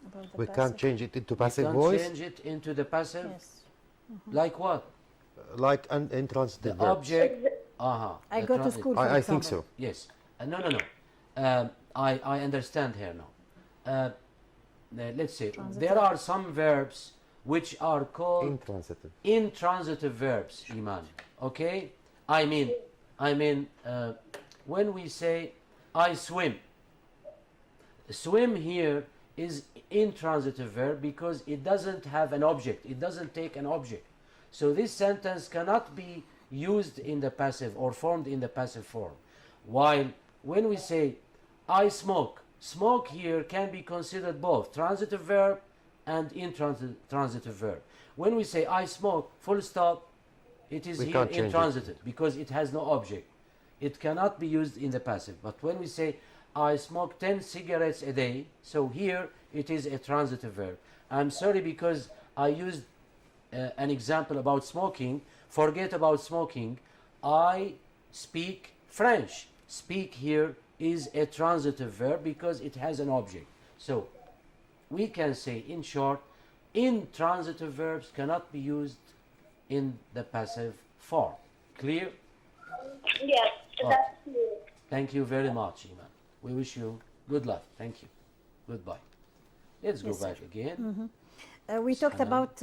About the We can't passive. change it into You passive can't voice, change it into the passive? Yes. Like what? like an The intransitive verb. object. I go to school, for I think example. so. Yes. No. I understand here now. Let's say Transitive. there are some verbs which are called Intransitive. intransitive verbs, Iman. Okay? I mean, when we say I swim, swim here is intransitive verb because it doesn't have an object. It doesn't take an object. So this sentence cannot be used in the passive or formed in the passive form. While when we say I smoke, smoke here can be considered both transitive verb and intransitive verb. When we say I smoke, full stop, it is We here can't change it. intransitive because it has no object. It cannot be used in the passive. But when we say I smoke 10 cigarettes a day, so here it is a transitive verb. I'm sorry because I used an example about smoking. Forget about smoking. I speak French. Speak here is a transitive verb because it has an object. So we can say, in short, intransitive verbs cannot be used in the passive form. Clear? Yes, Oh. that's true. Thank you very much, Iman. We wish you good luck. Thank you. Goodbye. Let's go Yes, back again. We talked Sana. about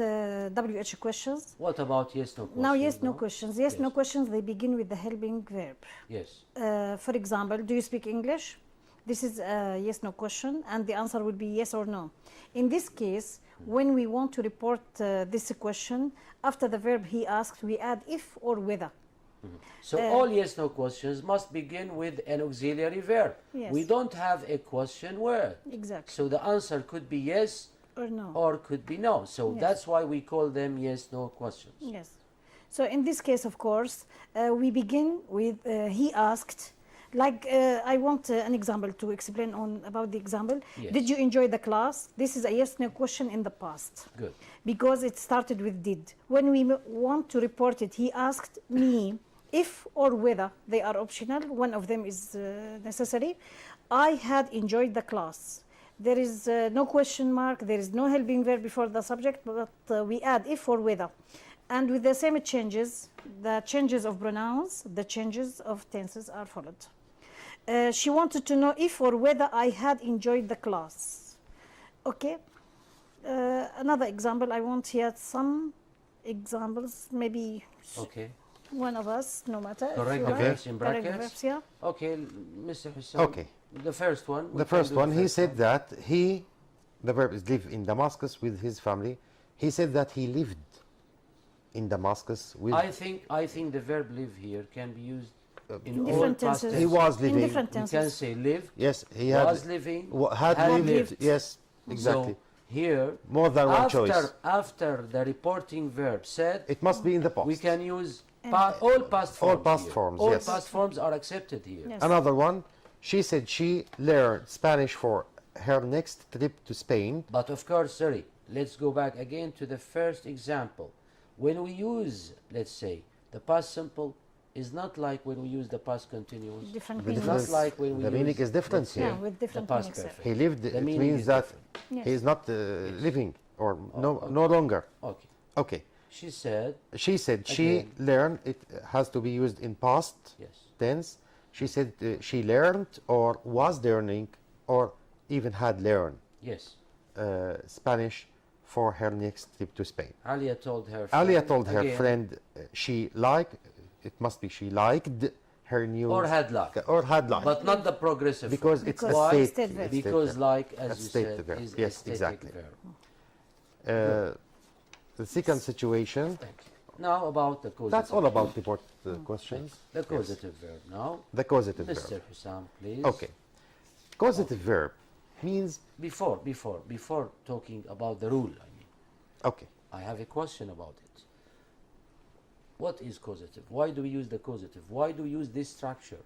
WH questions. What about yes, no questions? Now, yes, no no? questions. Yes, no Yes. questions, they begin with the helping verb. Yes. For example, do you speak English? This is a yes, no question, and the answer will be yes or no. In this case, when we want to report this question, after the verb he asked, we add if or whether. So all yes, no questions must begin with an auxiliary verb. Yes. We don't have a question word. Exactly. So the answer could be yes Or no. or could be no. So Yes. that's why we call them yes, no questions. Yes. So in this case, of course, we begin with he asked. Like I want an example to explain on about the example. Yes. Did you enjoy the class? This is a yes no question in the past Good. because it started with did. When we want to report it, he asked me if or whether. They are optional. One of them is necessary. I had enjoyed the class. There is no question mark. There is no helping verb before the subject, but we add if or whether. And with the same changes, the changes of pronouns, the changes of tenses are followed. She wanted to know if or whether I had enjoyed the class. Okay. Another example, I want here some examples, maybe Okay. one of us, no matter. if Correct you the like. verbs in Correct the brackets. verbs, yeah. Okay, Mr. Hussein. Okay. The first one. we The can first do one, he first said one. that the verb is live in Damascus with his family. He said that he lived in Damascus with. I think the verb live here can be used in all Different past tenses. He tenses. was In living. different We can tenses. say live, Yes, he was had living, had lived. lived. Yes, exactly. So here, More than one choice. after the reporting verb said, It must be in the past. we can use all past forms. All past here. forms, All yes. past forms are accepted here. Yes. Another one, she said she learned Spanish for her next trip to Spain. But of course, sorry, let's go back again to the first example. When we use, let's say, the past simple is not like when we use the past continuous. Different The It's meanings. not difference- like when we the use, meaning is different let's here. say, Yeah, with the different past meanings. perfect. He lived, The it meaning means is that different. Yes. he is not living or no, okay. no longer. Okay. Okay. She said, She said she Again. learned, it has to be used in past yes. tense. She said she learned or was learning or even had learned Yes. Spanish for her next trip to Spain. Alia told her Alia friend, told her again, friend she liked, it must be she liked her new. or had luck, Or had liked. but not the progressive because form. it's Because a Why? state. State verb. it's state Because verb. like, as A you state said, verb. is Yes, a static exactly. verb. The second situation, Thank you. Now about the causative. that's all about report questions. the Yes. causative verb. Now, The causative Mr. verb. Hussam, please. Okay. Causative verb means, Before talking about the rule, I mean, okay, I have a question about it. What is causative? Why do we use the causative? Why do we use this structure?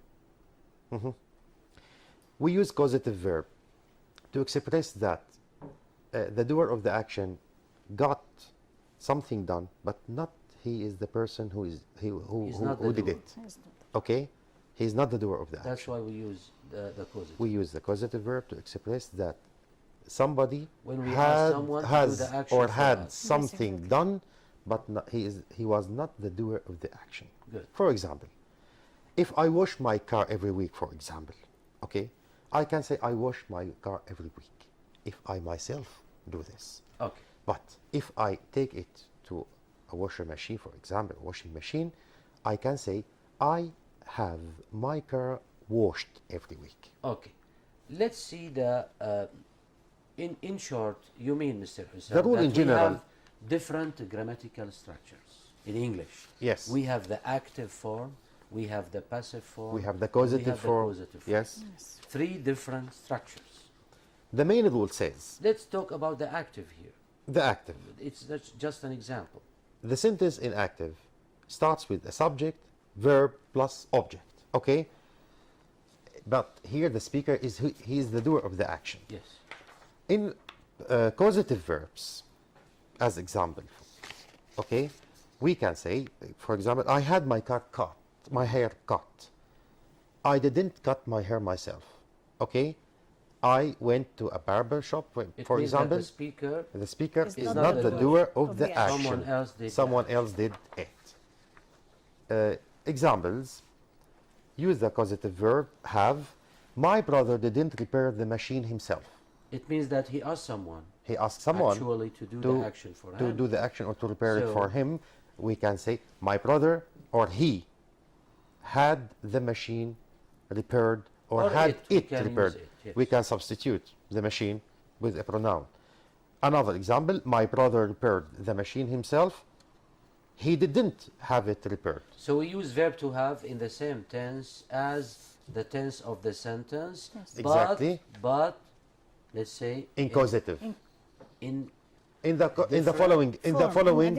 we use causative verb to express that the doer of the action got something done, but not he is the person who is He's not the who did doer. it. Okay, he is not the doer of the action. That's why we use the causative. We use the causative verb to express that somebody When we ask someone to do has the action or for had us. something exactly. done, but he was not the doer of the action. Good. For example, if I wash my car every week, for example, okay, I can say I wash my car every week if I myself do this. Okay. But if I take it to a washer machine, for example, a washing machine, I can say I have my car washed every week. Okay. Let's see the. In short, you mean, Mr. Hussam, The rule that in we general. have different grammatical structures in English. Yes. We have the active form, we have the passive form, We have the and causative we have form. the causative form. Yes. Three different structures. The main rule says Let's talk about the active here. the active. That's just an example. The sentence in active starts with a subject, verb plus object. Okay? But here the speaker is he is the doer of the action. Yes. In causative verbs, as example, okay, we can say, for example, I had my hair cut. I didn't cut my hair myself. Okay, I went to a barber shop. It For means example, that the speaker the speaker Is is not not the the doer doer of the action. Someone else did Someone that. else did it. Examples: use the causative verb have. My brother didn't repair the machine himself. It means that he asked someone. he asks someone actually to do the action for to him. do the action or to repair it So- for him, we can say my brother or he had the machine repaired or, Or had it, we it can use repaired. it, yes. We can substitute the machine with a pronoun. Another example, my brother repaired the machine himself. He didn't have it repaired. So we use verb to have in the same tense as the tense of the sentence. Yes. Exactly. But let's say In causative. in In the different following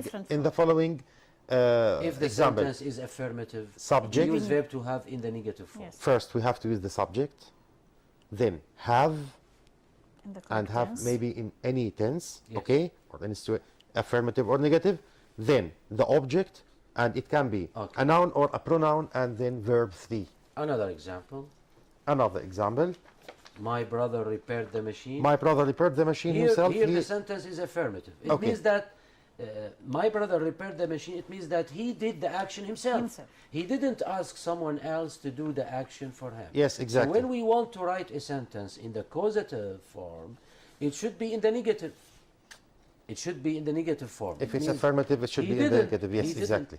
different in the following if the example. sentence is affirmative, Subject. we use verb to have in the negative form. Yes. First, we have to use the subject, then have, In the and correct have tense. maybe in any tense, Yes. okay, or any affirmative or negative, then the object, and it can be Okay. a noun or a pronoun, and then verb 3. Another example: Another example, my brother repaired the machine. my brother repaired the machine Here, himself. here he- the sentence is affirmative. It Okay. means that my brother repaired the machine. It means that he did the action himself. Himself. He didn't ask someone else to do the action for him. Yes, exactly. So when we want to write a sentence in the causative form, it should be in the negative. It should be in the negative form. if It it's means affirmative, it should he be in the didn't- negative. Yes, he didn't- exactly.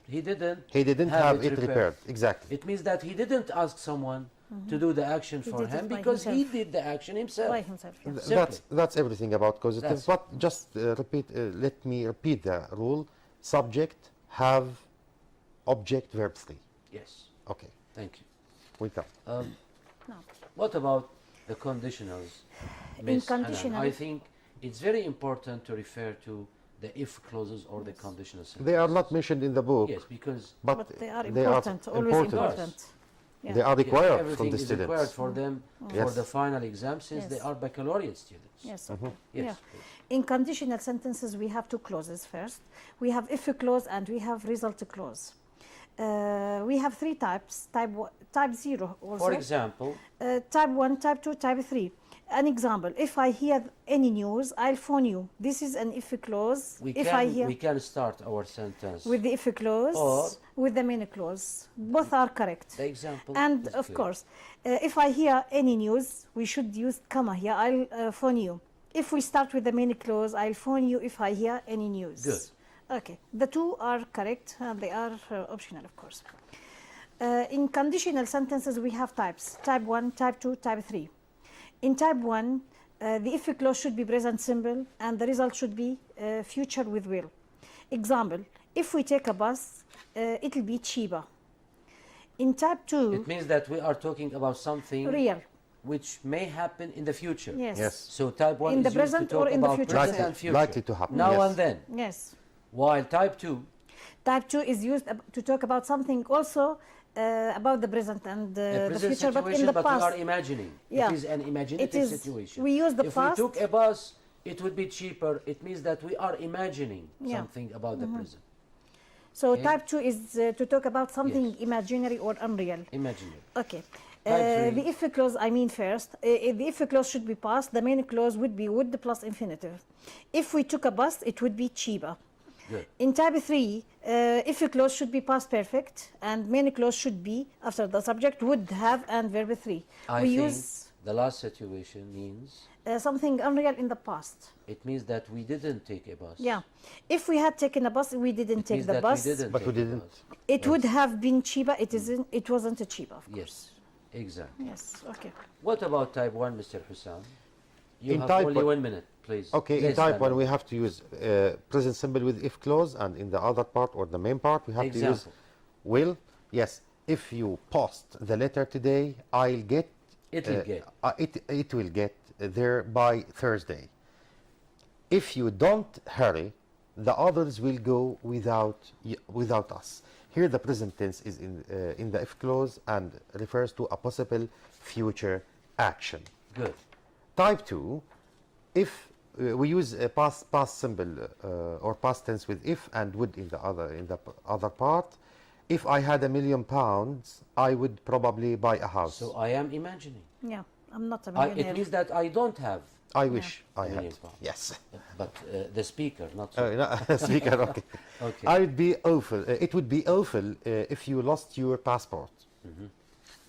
He didn't have it repaired. Exactly. It means that he didn't ask someone to do the action He for did it him by because he himself. did the action himself. By himself. Yeah. Th- that's everything about causative. That's- But just let me repeat the rule: subject, have, object, verb 3. Yes, Okay, thank you. welcome. No. What about the conditionals, In Miss Hanan? conditional- I think it's very important to refer to the if clauses or the conditional sentences. They are not mentioned in the book, Yes, because But they are important, always important. important. Yeah. They are yes, required from everything the is students. required for them for Yes. the final exam since they Yes. are baccalaureate students. Yes. Okay. Yes, Yeah. please. In conditional sentences, we have two clauses first. We have if clause and we have result clause. We have three types, type 0 also. For example, Type 1, type 2, type 3. An example, if I hear any news, I'll phone you. This is an if clause. we If I can, hear we can start our sentence with the if clause, Or- with the main clause. Both are correct. the example. And is of clear. course, if I hear any news, we should use comma here. I'll phone you. If we start with the main clause, I'll phone you if I hear any news. Good. Okay, the two are correct. They are optional, of course. In conditional sentences, we have types: type 1, type 2, type 3. In type 1, the if clause should be present simple, and the result should be future with will. Example: if we take a bus, it'll be cheaper. In type 2, It means that we are talking about something real. which may happen in the future. Yes. Yes. So type 1 In the is used to present talk or in the about future. present Likely, and future. likely to happen. Now yes. and then. Yes. While type 2, Type 2 is used to talk about something also about the present and a the present future, but situation, in the but past. we are imagining. Yeah. It is an imaginative It is- situation. we use the if past. we took a bus, it would be cheaper. It means that we are imagining Yeah. something about the present. So Okay. type 2 is to talk about something Yes. imaginary or unreal. Imaginary. Okay. Type 3. The if clause, I mean first, the if clause should be past. The main clause would be would plus infinitive. If we took a bus, it would be cheaper. Good. In type 3, if clause should be past perfect and main clause should be after the subject, would have and verb 3. I we think use the last situation means something unreal in the past. it means that we didn't take a bus. Yeah. If we had taken a bus, we didn't It take means the that bus. we didn't But we take a didn't. bus. It would have been cheaper. It wasn't cheaper. Of course. Yes, exactly. Yes. Okay. What about type 1, Mr. Hussam? You In have type only one- 1 minute, please. Okay, in Please, type 1 Hanan. we have to use present simple with if clause, and in the other part or the main part we have to use Example. will. Yes, if you post the letter today, I'll get. It'll get. It will get there by Thursday. If you don't hurry, the others will go without us. Here the present tense is in the if clause and refers to a possible future action. Good. Type 2, if we use a past simple or past tense with if and would in the other part. If I had £1 million, I would probably buy a house. So I am imagining. Yeah. I'm not a It millionaire. means that I don't have, I wish I £1 had. million. Yes. but the speaker, not you. No, speaker, okay. Okay. I would be awful. It would be awful if you lost your passport.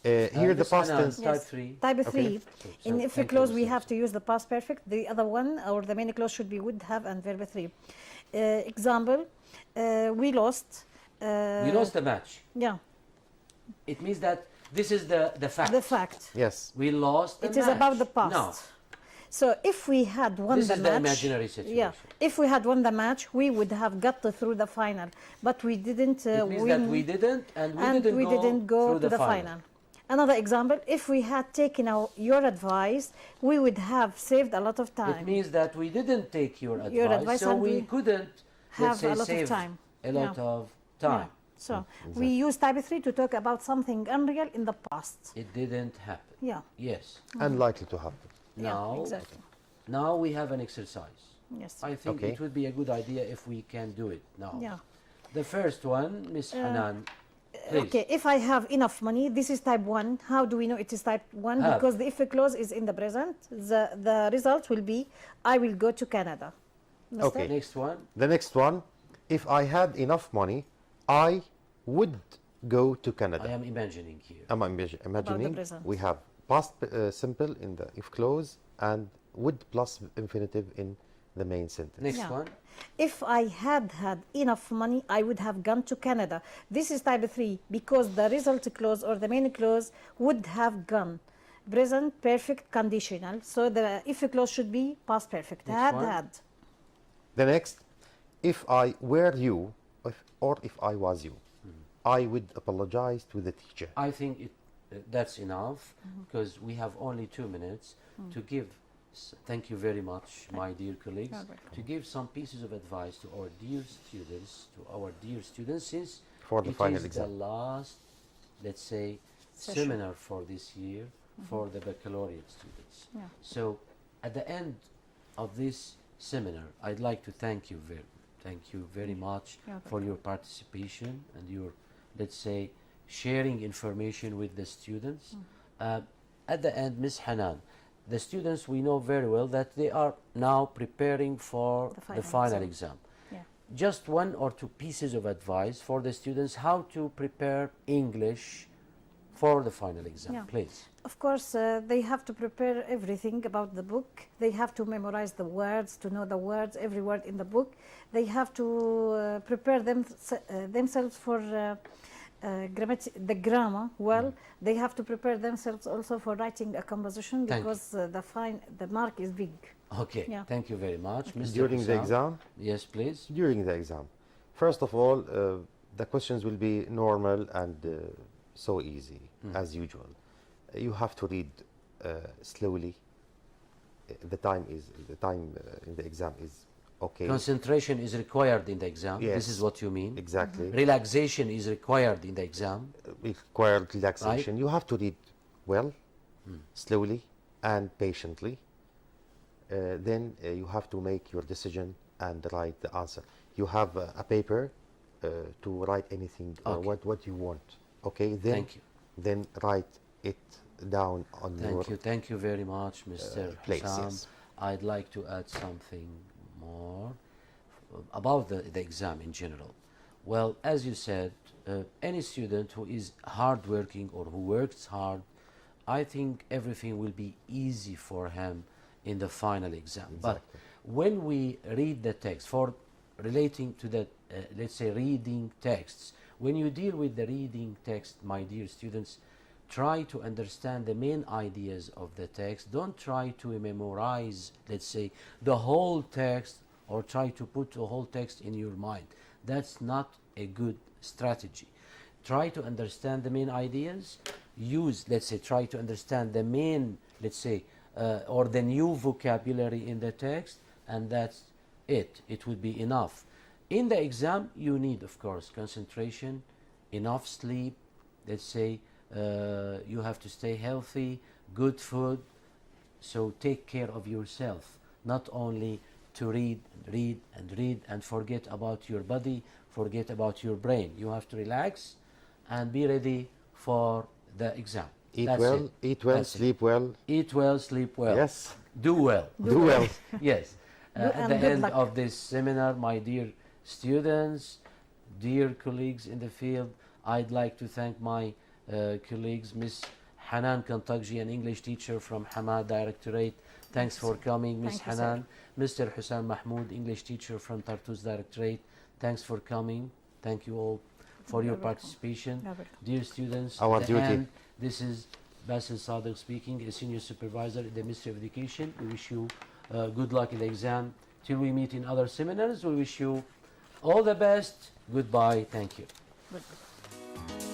Here the Miss past Hanan, tense. Type Yes. 3. Type Okay. 3. In So if thank you, clause, we Mr. have to use the past perfect. The other one, or the main clause, should be would have and verb 3. Example, we lost. We lost the match. Yeah, It means that this is the fact. the fact. Yes. We lost the It match. is about the past. No. So if we had won This the is match, the imaginary situation. yeah, if we had won the match, we would have got through the final, but we didn't It means win, that we didn't, and we didn't go through to the final. Another example: if we had taken your advice, we would have saved a lot of It time. means that we didn't take your advice, so and we couldn't, have let's say, a lot of save time. a lot Yeah. of time. Yeah. So we use type 3 to talk about something unreal in the past. It didn't happen. Yeah. Yes. Unlikely to happen. Now, Yeah, exactly. now we have an exercise. Yes. I think Okay. it would be a good idea if we can do it now. Yeah. The first one, Miss Hanan, please. Okay, if I have enough money, this is type 1. How do we know it is type 1? Have. Because the if clause is in the present. The result will be, I will go to Canada. Understand? Okay. Next one. The next one, if I had enough money, I would go to I Canada. am imagining here. I'm imagining present. we have past simple in the if clause and would plus infinitive in the main sentence. Next Yeah. one. If I had enough money, I would have gone to Canada. This is type 3 because the result clause or the main clause would have gone. Present perfect conditional. So the if clause should be past perfect. Next one. Had. The next, if I were you, or if I was you, I would apologize to the teacher. I think that's enough because we have only 2 minutes to give. Thank you very much, my dear colleagues, You're welcome. to give some pieces of advice to our dear students, since For the it final is exam. the last, let's say, Session. seminar for this year for the baccalaureate students. Yeah. So, at the end of this seminar, I'd like to thank you very much You're for your participation and your, let's say, sharing information with the students. At the end, Ms. Hanan, the students, we know very well that they are now preparing for The the final final exam. exam. Yeah. Just 1 or 2 pieces of advice for the students how to prepare English for the final exam, Yeah. please. Of course, they have to prepare everything about the book. They have to memorize the words, to know the words, every word in the book. They have to prepare themselves for the grammar well. They have to prepare themselves also for writing a composition Thank because the mark is big. Okay, Yeah. thank you very much. Mr. During the Hussam. exam, Yes, please. during the exam, first of all, the questions will be normal and so easy as usual. You have to read slowly. The time in the exam is okay. Concentration is required in the exam. Yes. This is what you mean. Exactly. Relaxation is required in the exam. Required relaxation. You have to read well, slowly, and patiently. Then you have to make your decision and write the answer. You have a paper to write anything or Okay. what you want. Okay. Then Thank you. Then write it down on your Thank you very much, Mr. place, Hussam. yes. I'd like to add something more about the exam in general. Well, as you said, any student who is hardworking or who works hard, I think everything will be easy for him in the final exam. But Exactly. when we read the text, for relating to the, let's say, reading texts, when you deal with the reading text, my dear students, try to understand the main ideas of the text. Don't try to memorize, let's say, the whole text or try to put the whole text in your mind. That's not a good strategy. Try to understand the main ideas. Try to understand the main, let's say, or the new vocabulary in the text, and that's it. It would be enough. In the exam, you need, of course, concentration, enough sleep, let's say, you have to stay healthy, good food, so take care of yourself, not only to read and forget about your body, forget about your brain. You have to relax and be ready for the exam. eat That's well, it. eat well, That's it. sleep well. Eat well, sleep well. Yes. Do well. Do well. Yes. At and the good end luck. of this seminar, my dear students, dear colleagues in the field, I'd like to thank my colleagues. Miss Hanan Kantagji, an English teacher from Hama Directorate. Thanks for coming, Miss Thank you, Hanan. Mr. Hussein Mahmoud, English teacher from Tartus Directorate. Thanks for coming. Thank you all for your You're welcome. participation. You're welcome. Dear students, Our at the duty. end, this is Basil Sadiq speaking, a senior supervisor at the Ministry of Education. We wish you good luck in the exam. Till we meet in other seminars, we wish you all the best. Goodbye. Thank you. Good.